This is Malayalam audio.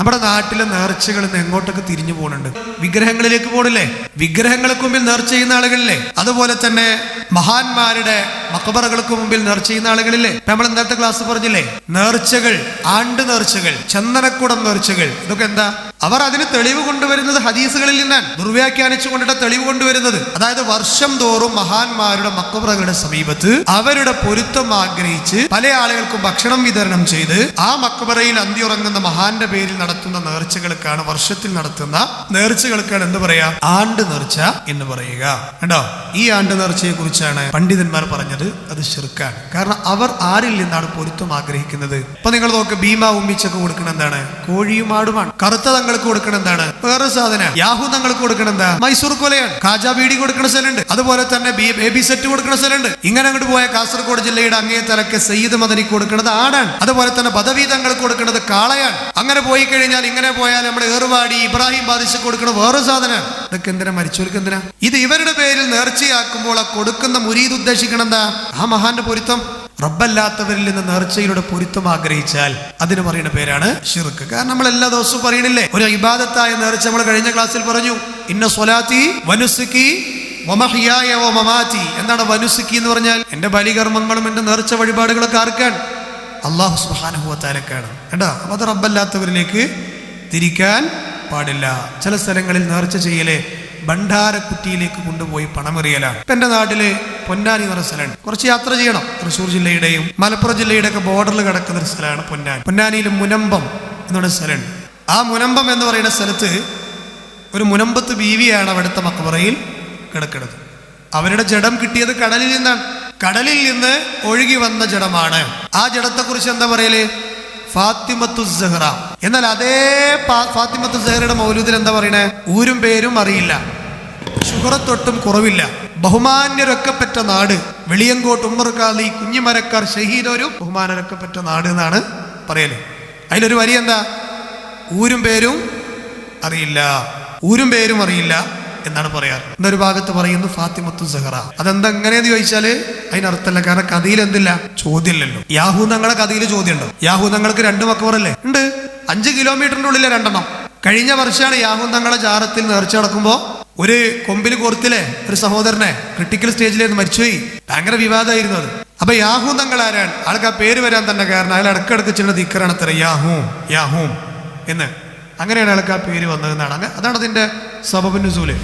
നമ്മുടെ നാട്ടിലെ നേർച്ചകൾ ഇന്ന് എങ്ങോട്ടൊക്കെ തിരിഞ്ഞു പോകുന്നുണ്ട്. വിഗ്രഹങ്ങളിലേക്ക് പോണില്ലേ? വിഗ്രഹങ്ങൾക്ക് മുമ്പിൽ നേർച്ച ചെയ്യുന്ന ആളുകളില്ലേ? അതുപോലെ തന്നെ മഹാന്മാരുടെ മഖബറകൾക്ക് മുമ്പിൽ നേർച്ച ചെയ്യുന്ന ആളുകളില്ലേ? നമ്മൾ ഇന്നത്തെ ക്ലാസ് പറഞ്ഞില്ലേ, നേർച്ചകൾ, ആണ്ട് നേർച്ചകൾ, ചന്ദനക്കുടം നേർച്ചകൾ, ഇതൊക്കെ എന്താ? അവർ അതിന് തെളിവ് കൊണ്ടുവരുന്നത് ഹദീസുകളിൽ നിന്നാണ്. ദുർവ്യാഖ്യാനിച്ചു കൊണ്ടിട്ട് തെളിവ് കൊണ്ടുവരുന്നത്, അതായത് വർഷം തോറും മഹാന്മാരുടെ മഖബറകളുടെ സമീപത്ത് അവരുടെ പൊരുത്തം ആഗ്രഹിച്ച് പല ആളുകൾക്കും ഭക്ഷണം വിതരണം ചെയ്ത് ആ മഖബറയിൽ അന്തിയുറങ്ങുന്ന മഹാന്റെ പേരിൽ നടത്തുന്ന നേർച്ചകൾക്കാണ്, വർഷത്തിൽ നടത്തുന്ന നേർച്ചകൾക്കാണ് എന്ത് പറയാ? ആണ്ട് നേർച്ച എന്ന് പറയുക. കണ്ടോ? ഈ ആണ്ട് നേർച്ചയെ കുറിച്ചാണ് പണ്ഡിതന്മാർ പറഞ്ഞത് അത് ശിർക്കാണ്. കാരണം അവർ ആരിൽ നിന്നാണ് പൊരുത്തം ആഗ്രഹിക്കുന്നത്? ഇപ്പൊ നിങ്ങൾ നോക്ക്, ഭീമ ഉമ്മിച്ചൊക്കെ കൊടുക്കണ എന്താണ്? കോഴിയും ആടുമാണ്. കറുത്ത തങ്ങൾക്ക് കൊടുക്കണ എന്താണ്? വേറെ സാധനം. യാഹു തങ്ങൾക്ക് കൊടുക്കണ എന്താ? മൈസൂർ കൊലയാണ്. കാജാ ബീഡി കൊടുക്കണ സ്ഥലമുണ്ട്. അതുപോലെ തന്നെ ബേബി സെറ്റ് കൊടുക്കണ സ്ഥലമുണ്ട്. ഇങ്ങനെ അങ്ങോട്ട് പോയ കാസർഗോഡ് ജില്ലയുടെ അങ്ങേ തലക്ക് സയ്യിദ് മദനി കൊടുക്കുന്നത് ആടാണ്. അതുപോലെ തന്നെ ബദവി തങ്ങൾക്ക് കൊടുക്കുന്നത് കാളയാണ്. അങ്ങനെ പോയി കഴിഞ്ഞാൽ, ഇങ്ങനെ പോയാൽ നമ്മുടെ ഏറുവാടി ഇബ്രാഹിം ബാദിഷ കൊടുക്കുന്നത് വേറെ സാധനം. ഇതൊക്കെ എന്തിനാ? മരിച്ചവർക്ക് എന്തിനാ? ഇത് ഇവരുടെ പേരിൽ നേർച്ചയാക്കുമ്പോൾ ആ കൊടുക്കുന്ന മുരീദ് ഉദ്ദേശിക്കണം എന്താ? ആ മഹാന്റെ പൊരുത്തം. റബ്ബല്ലാത്തവരിൽ നിന്ന് നേർച്ചയിലൂടെ പൊരുത്തം ആഗ്രഹിച്ചാൽ അതിന് പറയുന്ന പേരാണ് ശിർക്ക്. കാരണം നമ്മൾ എല്ലാ ദിവസവും പറയണില്ലേ, ഒരു ഇബാദത്തായ നേർച്ച. നമ്മൾ കഴിഞ്ഞ ക്ലാസ്സിൽ പറഞ്ഞു, ഇന്ന സ്വലാത്തി വനുസുക്കി വമഹ്യായ വമമാതി. എന്താണ് വനുസുക്കി എന്ന് പറഞ്ഞാൽ? എന്റെ ബലികർമ്മങ്ങളും എന്റെ നേർച്ച വഴിപാടുകളൊക്കെ ആർക്കാണ്? അല്ലാഹു സുബ്ഹാനഹു വ തആലക്കാണ്. കേട്ടോ? അപ്പൊ അത് റബ്ബല്ലാത്തവരിലേക്ക് തിരിക്കാൻ പാടില്ല. ചില സ്ഥലങ്ങളിൽ നേർച്ച ചെയ്യലേ ഭണ്ഡാരക്കുറ്റിയിലേക്ക് കൊണ്ടുപോയി പണമെറിയലാണ്. ഇപ്പൊ എന്റെ നാട്ടില് പൊന്നാനി എന്ന് പറഞ്ഞ സ്ഥലമാണ്. കുറച്ച് യാത്ര ചെയ്യണം. തൃശ്ശൂർ ജില്ലയുടെയും മലപ്പുറം ജില്ലയുടെ ഒക്കെ ബോർഡറിൽ കിടക്കുന്ന ഒരു സ്ഥലമാണ് പൊന്നാനി. പൊന്നാനിയിൽ മുനമ്പം എന്ന് പറയുന്ന സ്ഥലമുണ്ട്. ആ മുനമ്പം എന്ന് പറയുന്ന സ്ഥലത്ത് ഒരു മുനമ്പത്ത് ബീവിയാണ് അവിടുത്തെ മഖബറയിൽ കിടക്കുന്നത്. അവരുടെ ജഡം കിട്ടിയത് കടലിൽ നിന്നാണ്. കടലിൽ നിന്ന് ഒഴുകി വന്ന ജഡമാണ്. ആ ജഡത്തെ കുറിച്ച് എന്താ പറയല്? ഫാത്തിമത്തു സഹ്റ. എന്നാൽ അതേ ഫാത്തിമത്തു സഹ്റയുടെ മൗലൂദിൽ എന്താ പറയണേ? ഊരും പേരും അറിയില്ല, ശുഹറത്തൊട്ടും കുറവില്ല, ബഹുമാന്യരൊക്കെ പെറ്റ നാട്, വെളിയങ്കോട്ട് ഉമ്മർ ഖാദി കുഞ്ഞിമരക്കാർ ഷഹീദൊരു ബഹുമാനരൊക്കെ പെറ്റ നാട് എന്നാണ് പറയല്. അതിലൊരു വരി എന്താ? ഊരും പേരും അറിയില്ല, ഊരും പേരും അറിയില്ല എന്നാണ് പറയാറ്. എന്നൊരു ഭാഗത്ത് പറയുന്നു ഫാത്തിമത്തു സഹ്റ. അതെന്താ എങ്ങനെയെന്ന് ചോദിച്ചാല് അതിനർത്ഥമല്ല. കാരണം കഥയിൽ എന്തില്ല? ചോദ്യമില്ലല്ലോ. യാഹൂ തങ്ങളെ കഥയിൽ ചോദ്യം ഉണ്ടോ? യാഹൂ തങ്ങൾക്ക് 2 മഖബറല്ലേ? ഉണ്ട്. 5 കിലോമീറ്ററിന്റെ ഉള്ളിലെ 2 കഴിഞ്ഞ വർഷമാണ് യാഹൂ തങ്ങളെ ജാറത്തിൽ നേർച്ച നടക്കുമ്പോ ഒരു കൊമ്പിൽ കോർത്തിലെ ഒരു സഹോദരനെ ക്രിട്ടിക്കൽ സ്റ്റേജിലായിരുന്നു, മരിച്ചുപോയി. ഭയങ്കര വിവാദമായിരുന്നു അത്. അപ്പൊ യാഹൂ തങ്ങൾ ആരാണ്? ആൾക്ക് ആ പേര് വരാൻ തന്നെ കാരണം അയാൾ ഇടക്കിടക്ക് ചെയ്യുന്ന ദിക്കറാണ് അത്ര യാഹൂം യാഹൂം എന്ന്. അങ്ങനെയാണ് അയാൾക്ക് ആ പേര് വന്നതെന്നാണ്. അതാണ് അതിന്റെ സബബുൻ നുസൂല്.